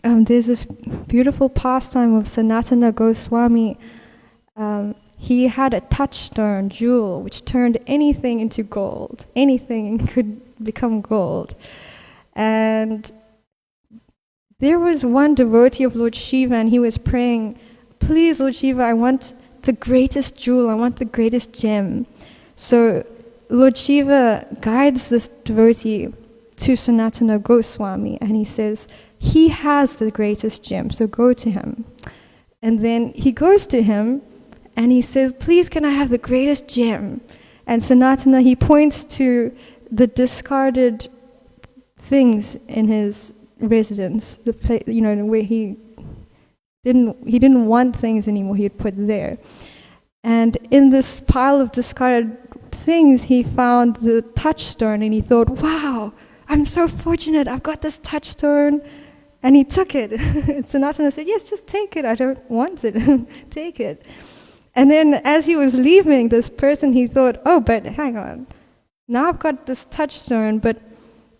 there's this beautiful pastime of Sanatana Goswami. He had a touchstone jewel which turned anything into gold. Anything could become gold. And there was one devotee of Lord Shiva, and he was praying, please, Lord Shiva, I want the greatest jewel, I want the greatest gem. So Lord Shiva guides this devotee to Sanatana Goswami, and he says, he has the greatest gem, so go to him. And then he goes to him, and he says, please, can I have the greatest gem? And Sanatana, he points to the discarded things in his residence, the place, where he didn't want things anymore, he had put there. And in this pile of discarded things, he found the touchstone, and he thought, wow, I'm so fortunate, I've got this touchstone. And he took it. Sanatana said, yes, just take it, I don't want it, take it. And then as he was leaving, this person, he thought, oh, but hang on, now I've got this touchstone, but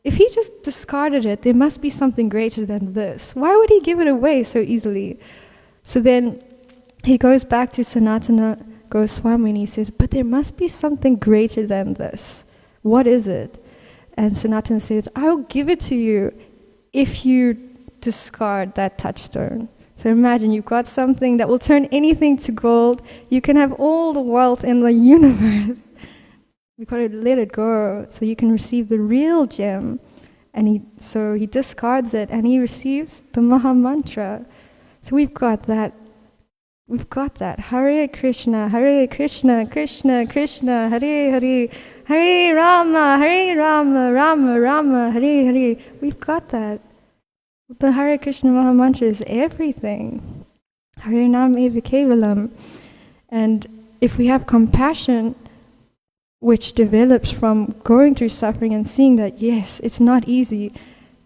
if he just discarded it, there must be something greater than this. Why would he give it away so easily? So then he goes back to Sanatana Goswami and he says, but there must be something greater than this. What is it? And Sanatana says, I'll give it to you if you discard that touchstone. So imagine you've got something that will turn anything to gold. You can have all the wealth in the universe. You've got to let it go so you can receive the real gem. And so he discards it and he receives the Maha Mantra. So we've got that. We've got that. Hare Krishna, Krishna Krishna, Hare Hare, Hare Rama, Rama Rama, Hare Hare. We've got that. The Hare Krishna Maha Mantra is everything. Hare Nam Eva Kevalam. And if we have compassion, which develops from going through suffering and seeing that, yes, it's not easy,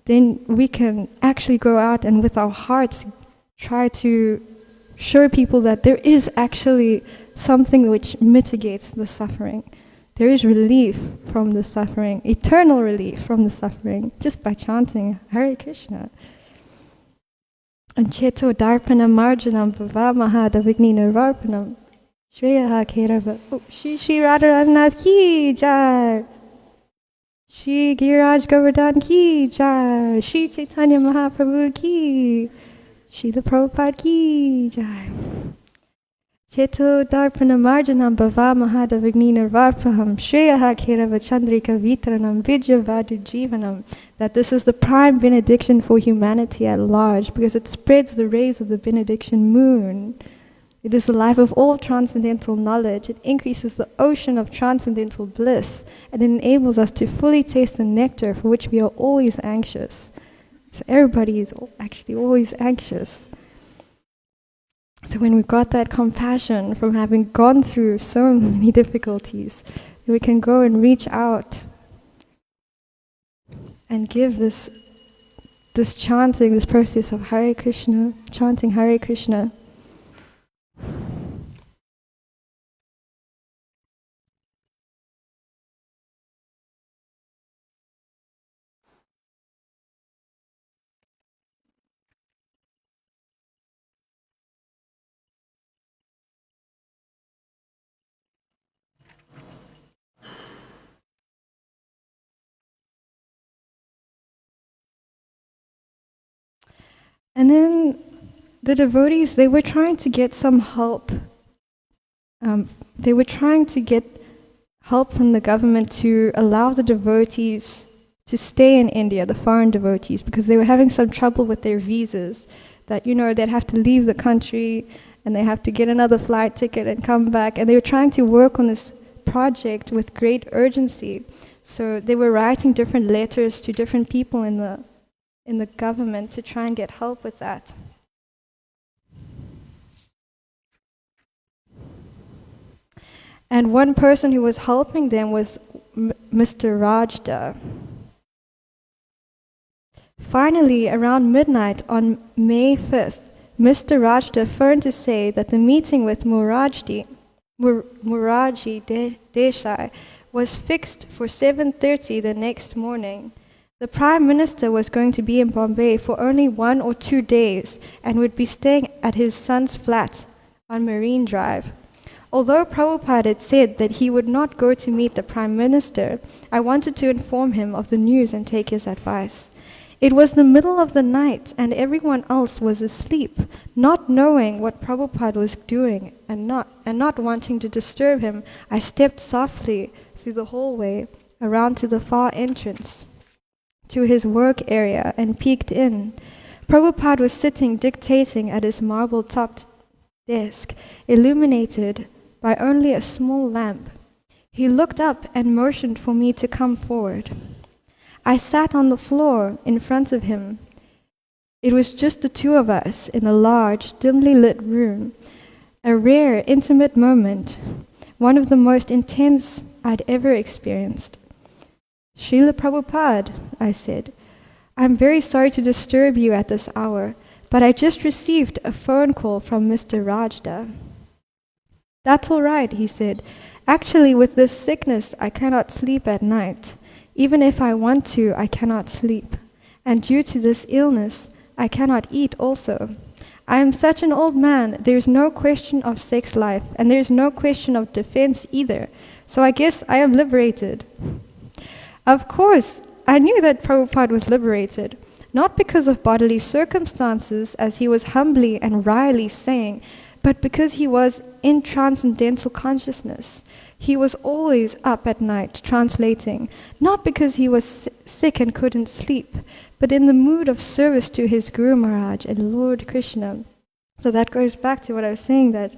then we can actually go out and with our hearts try to show people that there is actually something which mitigates the suffering. There is relief from the suffering, eternal relief from the suffering, just by chanting Hare Krishna. And Cheto Darpana Marjanam Bhavamaha Davigni Nirvarpanam Shreyaha Kerava. Shri Radharanath ki jai. Shri Giriraj Govardhan ki jai. Shri Chaitanya Mahaprabhu ki. Shri Prabhupada ki jai. Cheto Darpana Marjanam Bhavamaha Davigni Nirvarpanam Shreyaha Kerava Chandrika Vitranam Vidyavadu Jivanam. That this is the prime benediction for humanity at large, because it spreads the rays of the benediction moon. It is the life of all transcendental knowledge. It increases the ocean of transcendental bliss, and it enables us to fully taste the nectar for which we are always anxious. So everybody is actually always anxious. So when we've got that compassion from having gone through so many difficulties, we can go and reach out and give this chanting, this process of Hare Krishna, chanting Hare Krishna. And then the devotees, they were trying to get some help. They were trying to get help from the government to allow the devotees to stay in India, the foreign devotees, because they were having some trouble with their visas. That, they'd have to leave the country and they have to get another flight ticket and come back. And they were trying to work on this project with great urgency. So they were writing different letters to different people in the government to try and get help with that. And one person who was helping them was Mr. Rajda. Finally, around midnight on May 5th, Mr. Rajda phoned to say that the meeting with Murarji Desai was fixed for 7:30 the next morning. The Prime Minister was going to be in Bombay for only 1 or 2 days and would be staying at his son's flat on Marine Drive. Although Prabhupada had said that he would not go to meet the Prime Minister, I wanted to inform him of the news and take his advice. It was the middle of the night and everyone else was asleep. Not knowing what Prabhupada was doing and not wanting to disturb him, I stepped softly through the hallway around to the far entrance to his work area and peeked in. Prabhupada was sitting dictating at his marble-topped desk, illuminated by only a small lamp. He looked up and motioned for me to come forward. I sat on the floor in front of him. It was just the two of us in a large, dimly lit room. A rare, intimate moment, one of the most intense I'd ever experienced. "Srila Prabhupada," I said, "I'm very sorry to disturb you at this hour, but I just received a phone call from Mr. Rajda." "That's all right," he said. "Actually, with this sickness, I cannot sleep at night. Even if I want to, I cannot sleep. And due to this illness, I cannot eat also. I am such an old man, there's no question of sex life, and there's no question of defense either. So I guess I am liberated." Of course, I knew that Prabhupada was liberated, not because of bodily circumstances, as he was humbly and wryly saying, but because he was in transcendental consciousness. He was always up at night translating, not because he was sick and couldn't sleep, but in the mood of service to his Guru Maharaj and Lord Krishna. So that goes back to what I was saying, that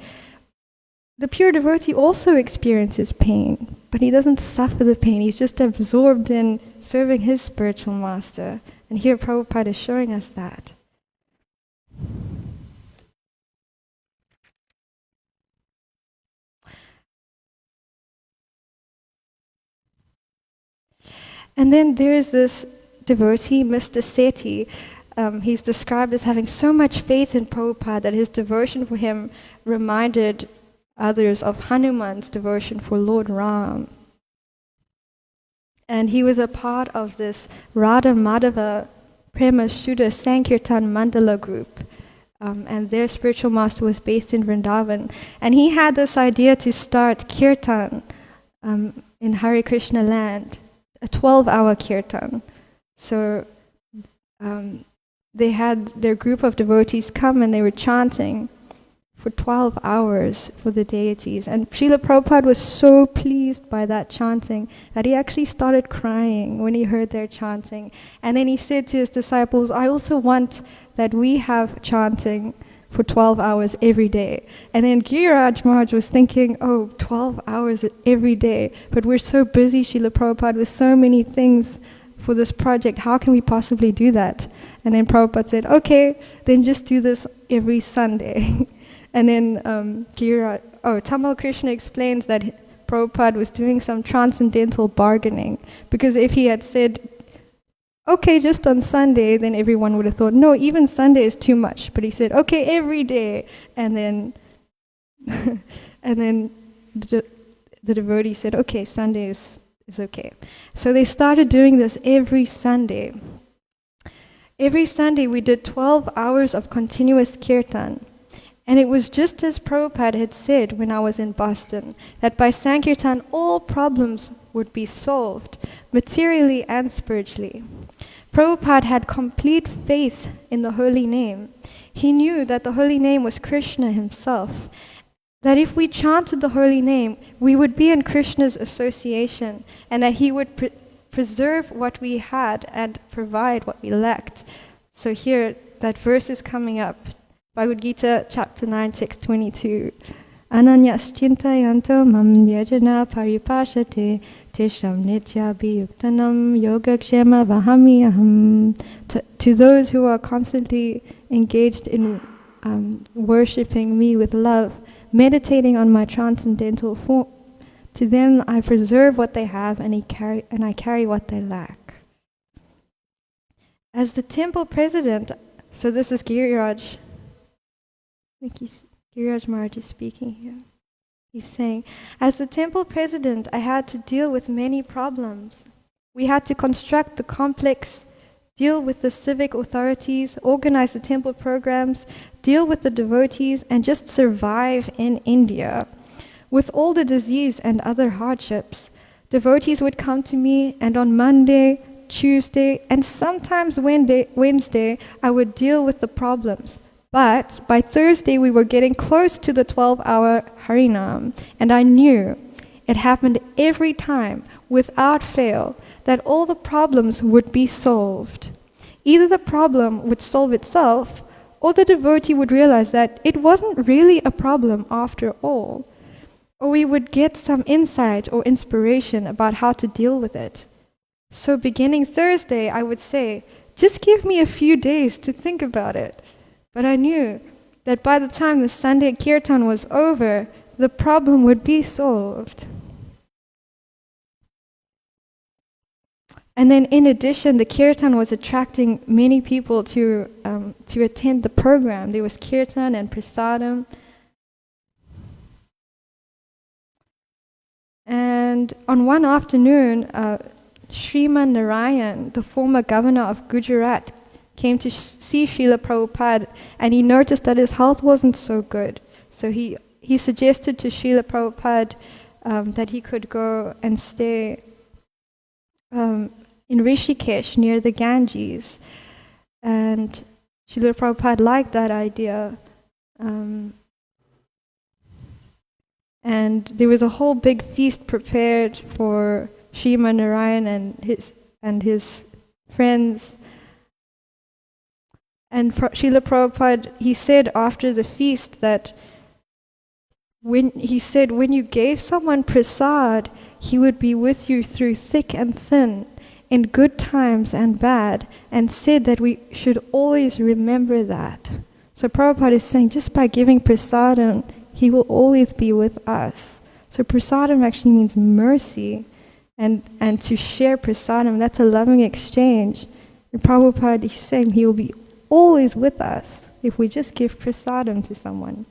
the pure devotee also experiences pain, but he doesn't suffer the pain. He's just absorbed in serving his spiritual master. And here Prabhupada is showing us that. And then there is this devotee, Mr. Sethi. He's described as having so much faith in Prabhupada that his devotion for him reminded others of Hanuman's devotion for Lord Ram. And he was a part of this Radha Madhava Prema Shuddha Sankirtan Mandala group. And their spiritual master was based in Vrindavan. And he had this idea to start kirtan in Hare Krishna land, a 12-hour kirtan. So they had their group of devotees come and they were chanting for 12 hours for the deities. And Srila Prabhupada was so pleased by that chanting that he actually started crying when he heard their chanting. And then he said to his disciples, "I also want that we have chanting for 12 hours every day." And then Giriraj Maharaj was thinking, 12 hours every day, but we're so busy, Srila Prabhupada, with so many things for this project, how can we possibly do that? And then Prabhupada said, "Okay, then just do this every Sunday." And then Tamal Krishna explains that Prabhupada was doing some transcendental bargaining, because if he had said, "Okay, just on Sunday," then everyone would have thought, "No, even Sunday is too much." But he said, "Okay, every day." And then the devotee said, "Okay, Sunday is okay." So they started doing this every Sunday. Every Sunday we did 12 hours of continuous kirtan. And it was just as Prabhupada had said when I was in Boston, that by Sankirtan all problems would be solved, materially and spiritually. Prabhupada had complete faith in the holy name. He knew that the holy name was Krishna himself, that if we chanted the holy name, we would be in Krishna's association, and that he would preserve what we had and provide what we lacked. So here, that verse is coming up. Bhagavad Gita, chapter 9, text 22. Ananyas chintayanto mam yajana paripashate tesham nityabhiyuktanam yogakshema vahamiyaham. To those who are constantly engaged in worshipping me with love, meditating on my transcendental form, to them I preserve what they have and I carry what they lack. As the temple president, so this is Giriraj. I think Giriraj Maharaj is speaking here. He's saying, as the temple president, I had to deal with many problems. We had to construct the complex, deal with the civic authorities, organize the temple programs, deal with the devotees, and just survive in India. With all the disease and other hardships, devotees would come to me, and on Monday, Tuesday, and sometimes Wednesday, I would deal with the problems. But by Thursday, we were getting close to the 12-hour Harinam, and I knew it happened every time, without fail, that all the problems would be solved. Either the problem would solve itself, or the devotee would realize that it wasn't really a problem after all, or we would get some insight or inspiration about how to deal with it. So beginning Thursday, I would say, just give me a few days to think about it. But I knew that by the time the Sunday Kirtan was over, the problem would be solved. And then in addition, the Kirtan was attracting many people to attend the program. There was Kirtan and Prasadam. And on one afternoon, Sriman Narayan, the former governor of Gujarat, came to see Srila Prabhupada, and he noticed that his health wasn't so good. So he suggested to Srila Prabhupada that he could go and stay in Rishikesh near the Ganges. And Srila Prabhupada liked that idea. And there was a whole big feast prepared for Sriman Narayan and his friends. And Srila Prabhupada, he said after the feast that when you gave someone prasad, he would be with you through thick and thin, in good times and bad, and said that we should always remember that. So Prabhupada is saying just by giving prasadam, he will always be with us. So prasadam actually means mercy, and to share prasadam, that's a loving exchange. And Prabhupada is saying he will be always with us if we just give prasadam to someone.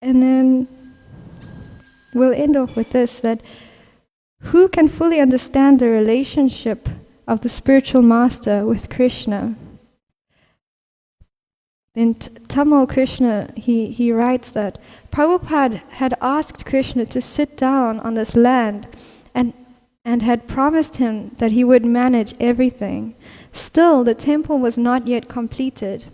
And then we'll end off with this, that who can fully understand the relationship of the spiritual master with Krishna? In Tamil Krishna, he writes that Prabhupada had asked Krishna to sit down on this land and had promised him that he would manage everything. Still, the temple was not yet completed,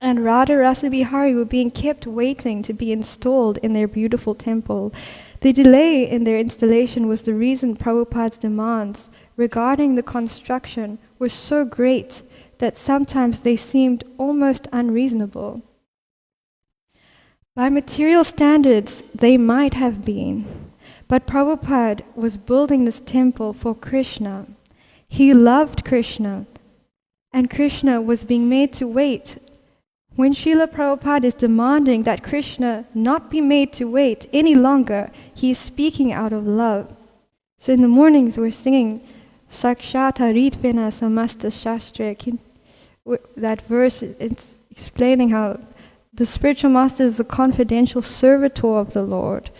and Radha Rasa Bihari were being kept waiting to be installed in their beautiful temple. The delay in their installation was the reason Prabhupada's demands regarding the construction were so great that sometimes they seemed almost unreasonable. By material standards, they might have been, but Prabhupada was building this temple for Krishna. He loved Krishna, and Krishna was being made to wait. When Srila Prabhupada is demanding that Krishna not be made to wait any longer, he is speaking out of love. So in the mornings we're singing Sakshata Ritvena Samasta Shastra. That verse, it's explaining how the spiritual master is the confidential servitor of the Lord.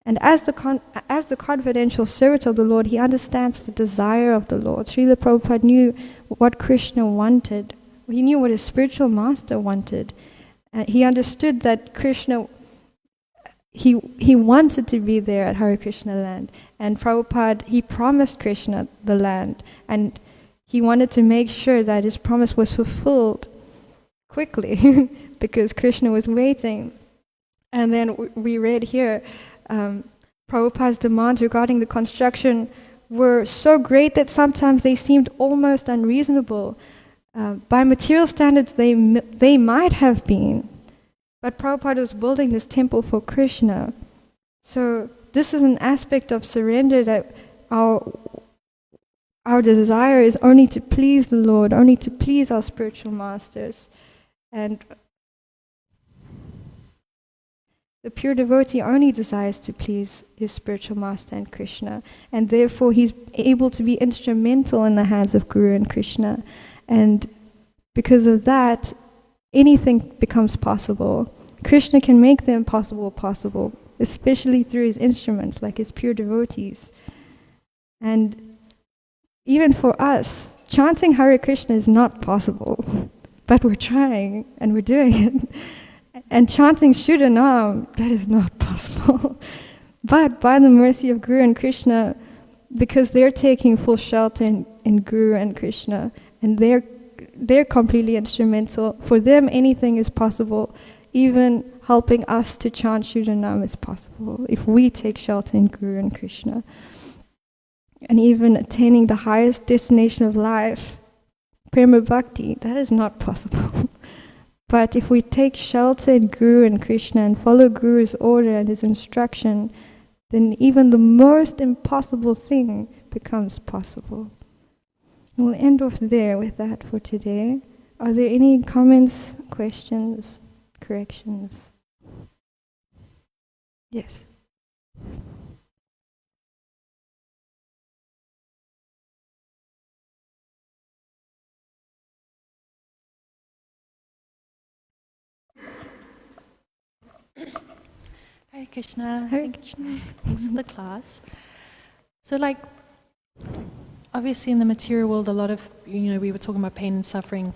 And as the confidential servitor of the Lord, he understands the desire of the Lord. Srila Prabhupada knew what Krishna wanted. He knew what his spiritual master wanted. He understood that Krishna, he wanted to be there at Hare Krishna land. And Prabhupada, he promised Krishna the land. And he wanted to make sure that his promise was fulfilled quickly because Krishna was waiting. And then we read here, Prabhupada's demands regarding the construction were so great that sometimes they seemed almost unreasonable. By material standards, they might have been, but Prabhupada was building this temple for Krishna. So this is an aspect of surrender, that our desire is only to please the Lord, only to please our spiritual masters. And the pure devotee only desires to please his spiritual master and Krishna, and therefore he's able to be instrumental in the hands of Guru and Krishna. And because of that, anything becomes possible. Krishna can make the impossible possible, especially through his instruments, like his pure devotees. And even for us, chanting Hare Krishna is not possible, but we're trying and we're doing it. And chanting Shuddhanam, that is not possible. But by the mercy of Guru and Krishna, because they're taking full shelter in Guru and Krishna, and they're completely instrumental, for them anything is possible. Even helping us to chant Shuddhanam is possible if we take shelter in Guru and Krishna. And even attaining the highest destination of life, Prema Bhakti, that is not possible. But if we take shelter in Guru and Krishna and follow Guru's order and his instruction, then even the most impossible thing becomes possible. And we'll end off there with that for today. Are there any comments, questions, corrections? Yes. Hare Krishna. Hare Krishna. Thanks for the class. So obviously in the material world, a lot of, we were talking about pain and suffering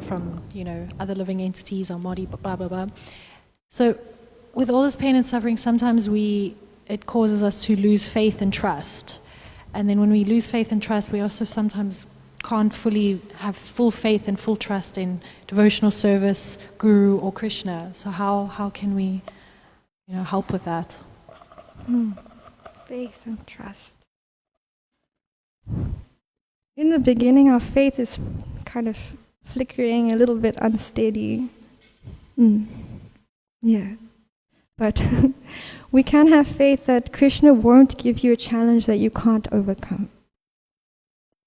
from, other living entities, our body, blah, blah, blah. So with all this pain and suffering, sometimes it causes us to lose faith and trust. And then when we lose faith and trust, we also sometimes can't fully have full faith and full trust in devotional service, Guru or Krishna. So how can we help with that? Faith and trust. In the beginning, our faith is kind of flickering, a little bit unsteady. Yeah. But we can have faith that Krishna won't give you a challenge that you can't overcome.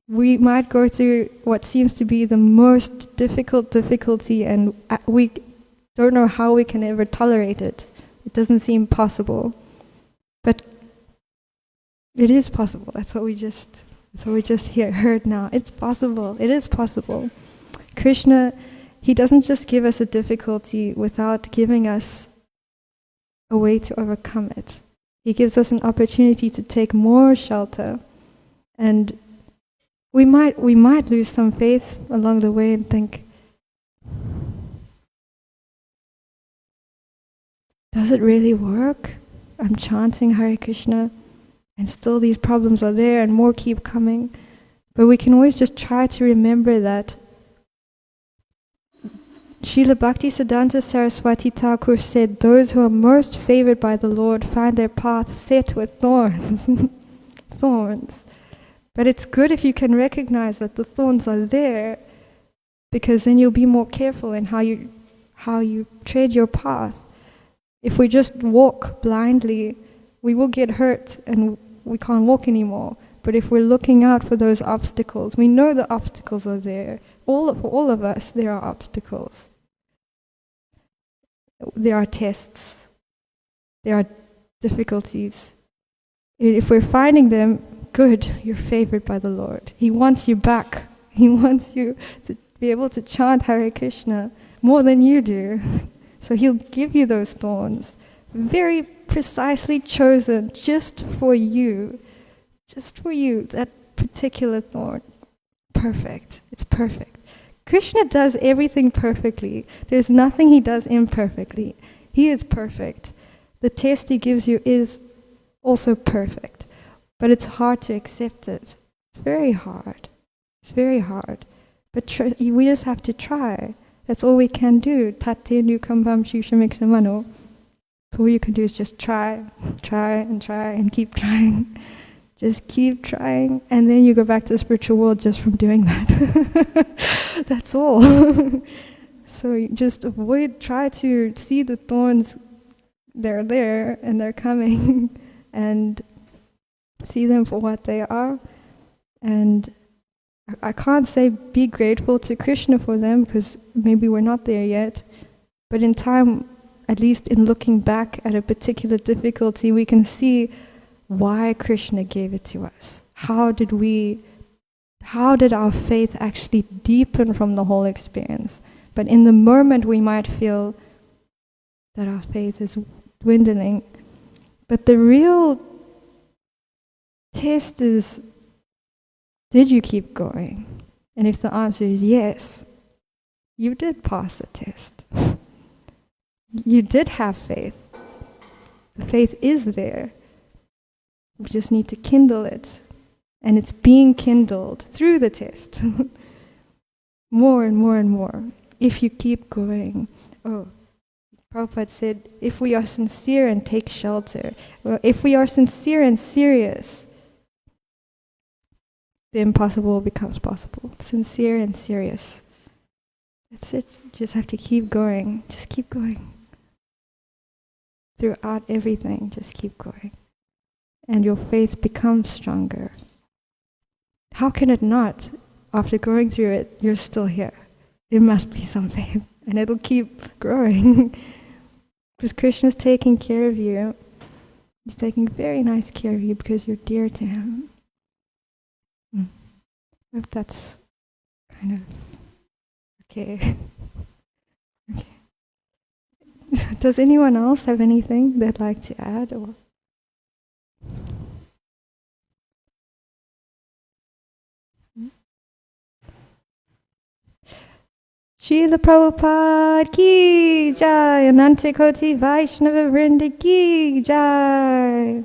We might go through what seems to be the most difficulty, and we don't know how we can ever tolerate it. It doesn't seem possible. But it is possible. That's what we just heard now. It's possible. It is possible. Krishna, he doesn't just give us a difficulty without giving us a way to overcome it. He gives us an opportunity to take more shelter. And we might lose some faith along the way and think, does it really work? I'm chanting Hare Krishna and still these problems are there and more keep coming. But we can always just try to remember that Srila Bhaktisiddhanta Saraswati Thakur said, those who are most favored by the Lord find their path set with thorns. Thorns. But it's good if you can recognize that the thorns are there, because then you'll be more careful in how you tread your path. If we just walk blindly, we will get hurt and we can't walk anymore. But if we're looking out for those obstacles, we know the obstacles are there. For all of us, there are obstacles. There are tests. There are difficulties. If we're finding them, good, you're favored by the Lord. He wants you back. He wants you to be able to chant Hare Krishna more than you do. So he'll give you those thorns, very precisely chosen just for you. Just for you, that particular thorn. Perfect. It's perfect. Krishna does everything perfectly. There's nothing he does imperfectly. He is perfect. The test he gives you is also perfect. But it's hard to accept it. It's very hard. It's very hard. But we just have to try. That's all we can do. Tate nu kambam shushamiksamano. So all you can do is just try and keep trying. Just keep trying, and then you go back to the spiritual world just from doing that. That's all. So you just try to see the thorns, they're there and they're coming, and see them for what they are. And I can't say be grateful to Krishna for them, because maybe we're not there yet. But in time, at least in looking back at a particular difficulty, we can see why Krishna gave it to us. How did our faith actually deepen from the whole experience? But in the moment we might feel that our faith is dwindling. But the real test is, did you keep going? And if the answer is yes, you did pass the test. You did have faith. The faith is there. We just need to kindle it. And it's being kindled through the test. More and more and more. If you keep going. Oh, Prabhupada said, if we are sincere and take shelter, well, if we are sincere and serious, the impossible becomes possible. Sincere and serious. That's it. You just have to keep going. Just keep going. Throughout everything, just keep going. And your faith becomes stronger. How can it not? After going through it, you're still here. There must be some faith. And it'll keep growing. Because Krishna's taking care of you. He's taking very nice care of you because you're dear to him. I hope that's kind of okay. Okay. Does anyone else have anything they'd like to add? Or Srila Prabhupada ki jai, Ananta Koti Vaishnava Vrinda ki jai.